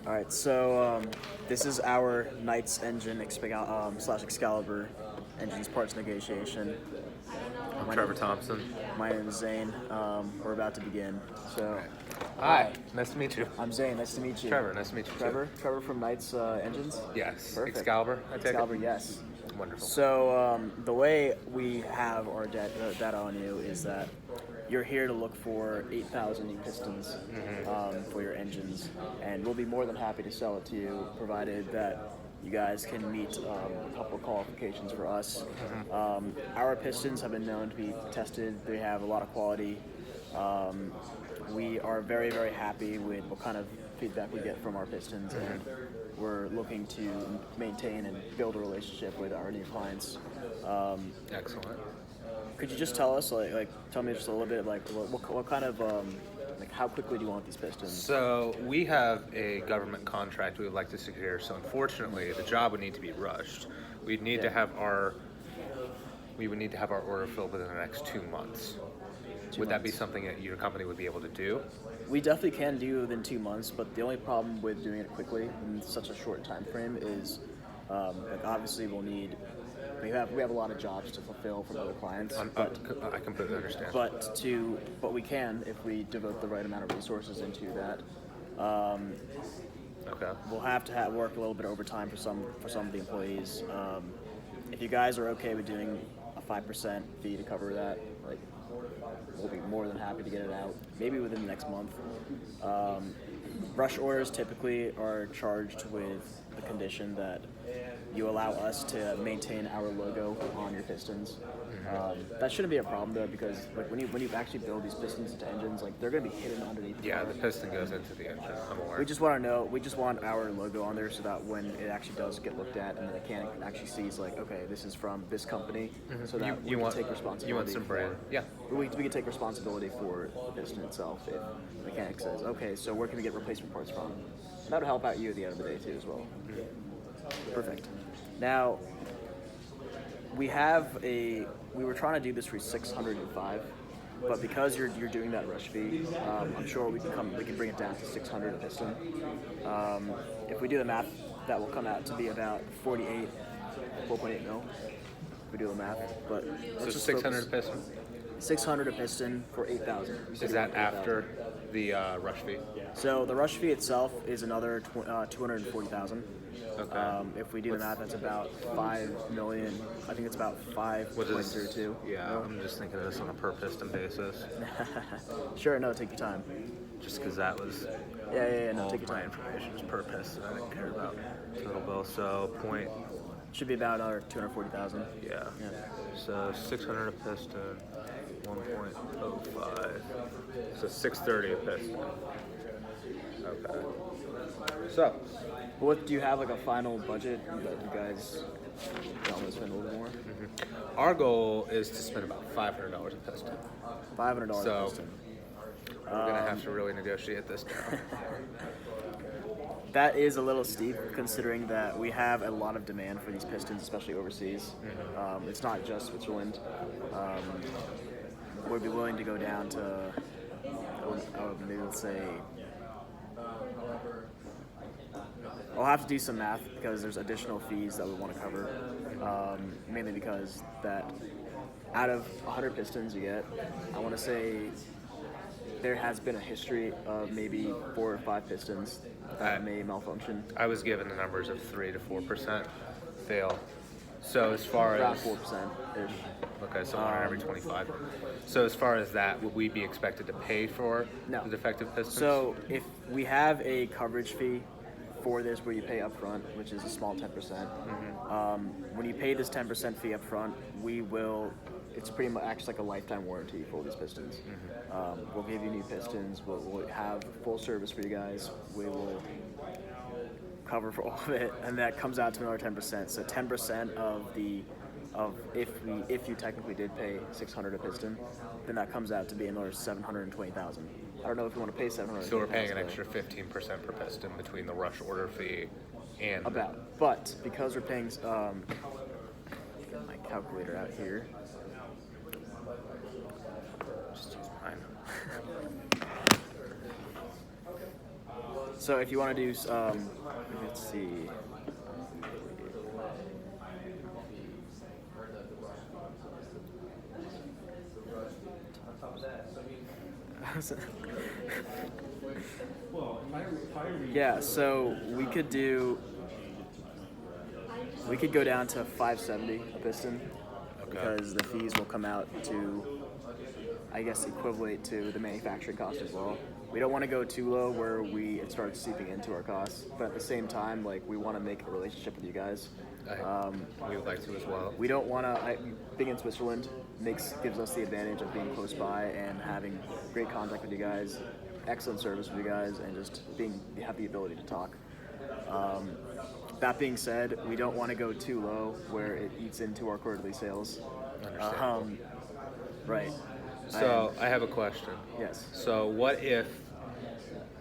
All right, so this is our Knights engine slash Excalibur engines parts negotiation. I'm Trevor Thompson. My name is Zain. We're about to begin. So, Hi, nice to meet you. I'm Zain. Nice to meet you. Trevor, nice to meet you Trevor. Trevor from Knights Engines. Yes. Perfect. Excalibur, I take Excalibur, it? yes. Wonderful. So the way we have our data on you is that you're here to look for 8,000 new pistons for your engines, and we'll be more than happy to sell it to you, provided that you guys can meet a couple of qualifications for us. Our pistons have been known to be tested. They have a lot of quality. We are very, very happy with what kind of feedback we get from our pistons, and we're looking to maintain and build a relationship with our new clients. Excellent. Could you just tell us, tell me just a little bit, what kind of, how quickly do you want these pistons? So we have a government contract we would like to secure. So unfortunately, the job would need to be rushed. We would need to have our order filled within the next 2 months. Would that be something that your company would be able to do? We definitely can do within 2 months, but the only problem with doing it quickly in such a short time frame is, obviously we have a lot of jobs to fulfill from other clients. I completely understand. But we can if we devote the right amount of resources into that. Okay. We'll have to work a little bit overtime for some of the employees. If you guys are okay with doing a 5% fee to cover that, we'll be more than happy to get it out, maybe within the next month. Rush orders typically are charged with the condition that you allow us to maintain our logo on your pistons. That shouldn't be a problem though, because when you actually build these pistons into engines, they're going to be hidden underneath. Yeah, the piston goes into the engine. I'm aware. We just want our logo on there so that when it actually does get looked at and the mechanic actually sees okay, this is from this company, so that we can take responsibility. You want some brand? Yeah. We can take responsibility for the piston itself if the mechanic says, okay, so where can we get replacement parts from? That would help out you at the end of the day too as well. Perfect. Now, we were trying to do this for 605, but because you're doing that rush fee, I'm sure we can bring it down to 600 a piston. If we do the math, that will come out to be about 4.8 mil. If we do the math, but So 600 a piston? 600 a piston for 8,000. Is that after the rush fee? So the rush fee itself is another 240,000. Okay. If we do the math, that's about 5 million. I think it's about 5.02. Yeah, I'm just thinking of this on a per piston basis. Sure, no, take your time. Just because that was No, all take your my time. information was per piston. I didn't care about total bill. So Should be about another 240,000. Yeah. So 600 a piston, 1.05. So 630 a piston. Okay. So. What do you have a final budget that you guys want to spend a little bit more? Our goal is to spend about $500 a piston. $500 a piston. We're gonna have to really negotiate this now. That is a little steep, considering that we have a lot of demand for these pistons, especially overseas. It's not just Switzerland. We'd be willing to go down to, maybe let's say, I'll have to do some math because there's additional fees that we want to cover, mainly because that out of 100 pistons you get, I want to say there has been a history of maybe 4 or 5 pistons that may malfunction. I was given the numbers of 3 to 4% fail. So as far Around as 4%-ish. Okay, so 1 out of every 25. So as far as that, would we be expected to pay for No. the defective pistons? So if we have a coverage fee for this where you pay up front, which is a small 10%, when you pay this 10% fee up front, it's pretty much acts like a lifetime warranty for these pistons. We'll give you new pistons, we'll have full service for you guys, we will cover for all of it, and that comes out to another 10%. So 10% of if you technically did pay 600 a piston, then that comes out to be another 720,000. I don't know if you want to pay 700. So we're paying an extra 15% per piston between the rush order fee and but because we're paying, get my calculator out here. Just use mine. So if you want to do, let's see. Yeah, so we could go down to 570 a piston, because the fees will come out to, I guess, equivalent to the manufacturing cost as well. We don't want to go too low where it starts seeping into our costs, but at the same time, like, we want to make a relationship with you guys. We would like to as well. We don't want to. Being in Switzerland gives us the advantage of being close by and having great contact with you guys, excellent service with you guys, and just have the ability to talk. That being said, we don't want to go too low where it eats into our quarterly sales. Right. So I have a question. Yes. So what if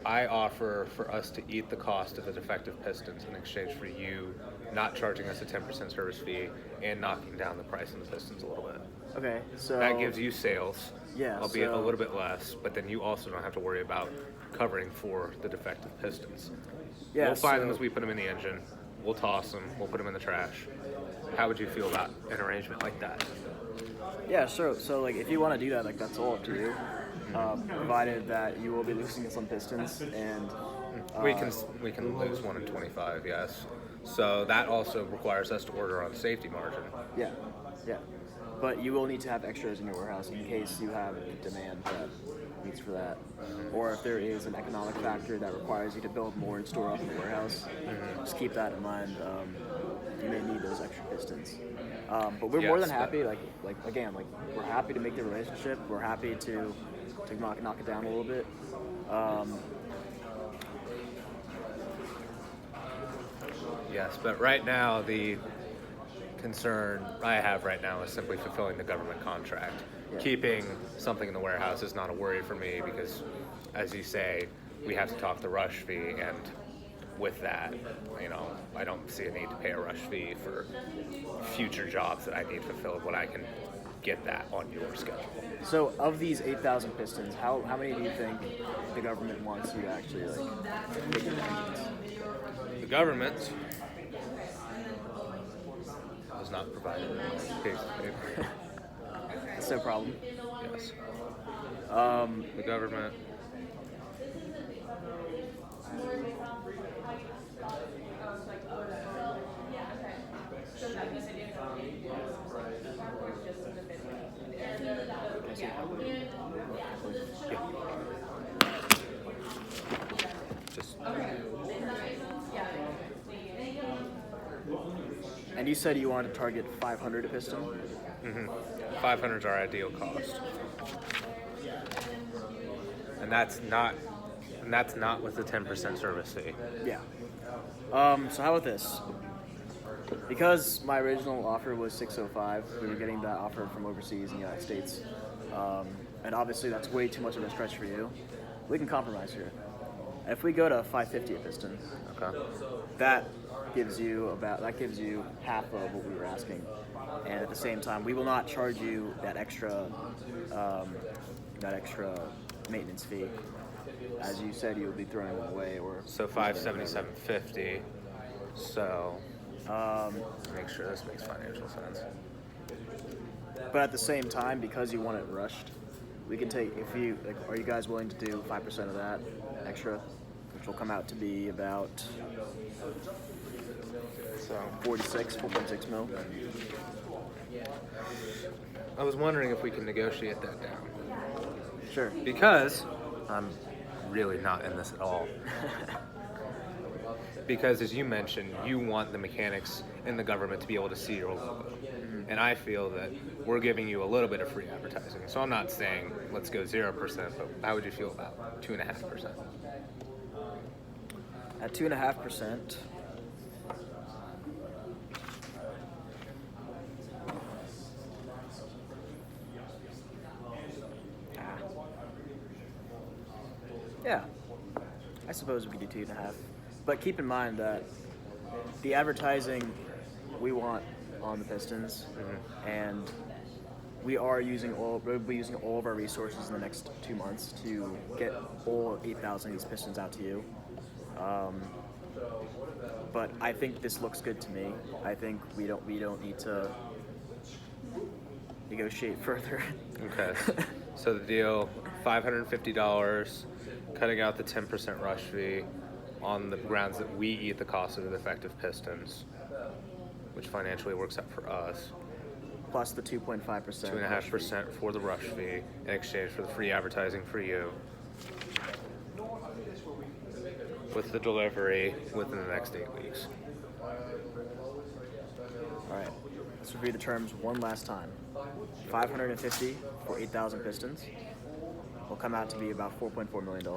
I offer for us to eat the cost of the defective pistons in exchange for you not charging us a 10% service fee and knocking down the price of the pistons a little bit? Okay, so that gives you sales, yeah, albeit a little bit less, but then you also don't have to worry about covering for the defective pistons. Yeah, we'll find them as we put them in the engine. We'll toss them. We'll put them in the trash. How would you feel about an arrangement like that? Yeah, sure. So, like, if you want to do that, like, that's all up to you. Provided that you will be losing some pistons, and we can lose 1 in 25. Yes. So that also requires us to order on safety margin. Yeah. But you will need to have extras in your warehouse in case you have demand that needs for that, or if there is an economic factor that requires you to build more and store up in the warehouse. Just keep that in mind. You may need those extra pistons. But we're more than happy. Like we're happy to make the relationship. We're happy to knock it down a little bit. Yes, but right now the concern I have right now is simply fulfilling the government contract. Yeah. Keeping something in the warehouse is not a worry for me because, as you say, we have to talk the rush fee, and with that, I don't see a need to pay a rush fee for future jobs that I need fulfilled when I can get that on your schedule. So, of these 8,000 pistons, how many do you think the government wants you to actually make in the engines? The government was not provided a piece of paper. That's no problem. Yes. The government. And you said you wanted to target 500 a piston? Mm-hmm. 500 is our ideal cost. And that's not with the 10% service fee. Yeah. So how about this? Because my original offer was 605, we were getting that offer from overseas in the United States. And obviously that's way too much of a stretch for you. We can compromise here. If we go to 550 a piston, okay, that gives you half of what we were asking. And at the same time, we will not charge you that extra maintenance fee. As you said, you would be throwing them away, or so 577.50. So make sure this makes financial sense. But at the same time, because you want it rushed, we can take, are you guys willing to do 5% of that extra, which will come out to be about 4.6 mil. I was wondering if we can negotiate that down. Sure. Because I'm really not in this at all. Because, as you mentioned, you want the mechanics in the government to be able to see your logo. Mm-hmm. And I feel that we're giving you a little bit of free advertising. So I'm not saying let's go 0%, but how would you feel about 2.5%? At 2.5%, yeah, I suppose we could do 2.5. But keep in mind that the advertising we want on the pistons, and we'll be using all of our resources in the next 2 months to get all 8,000 of these pistons out to you. But I think this looks good to me. I think we don't need to negotiate further. Okay. So the deal, $550, cutting out the 10% rush fee on the grounds that we eat the cost of the defective pistons, which financially works out for us. Plus the 2.5%. 2.5% for the rush fee in exchange for the free advertising for you, with the delivery within the next 8 weeks. All right. Let's review the terms one last time. $550 for 8,000 pistons will come out to be about $4.4 million.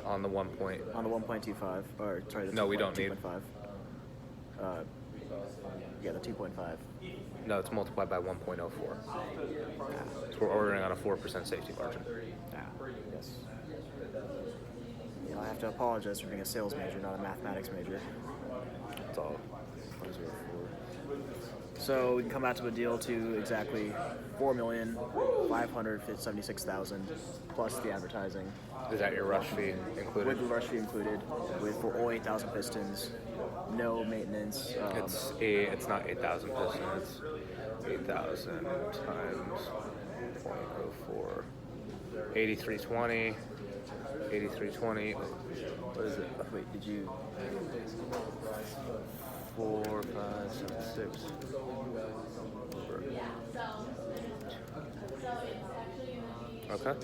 On the 1 point. On the 1.25, or sorry, the No, 2. we don't need. 2.5. Yeah, the 2.5. No, it's multiplied by 1.04. So we're ordering on a 4% safety margin. Yes. I have to apologize for being a sales major, not a mathematics major. That's all. 0.04. So we can come out to a deal to exactly $4,576,000 plus the advertising. Is that your rush fee included? With the rush fee included, for all 8,000 pistons, no maintenance. It's not 8,000 pistons. It's 8,000 times 0.04. 8320. 8320. What is it? Wait, did you? 4, 5, 7, 6. Okay.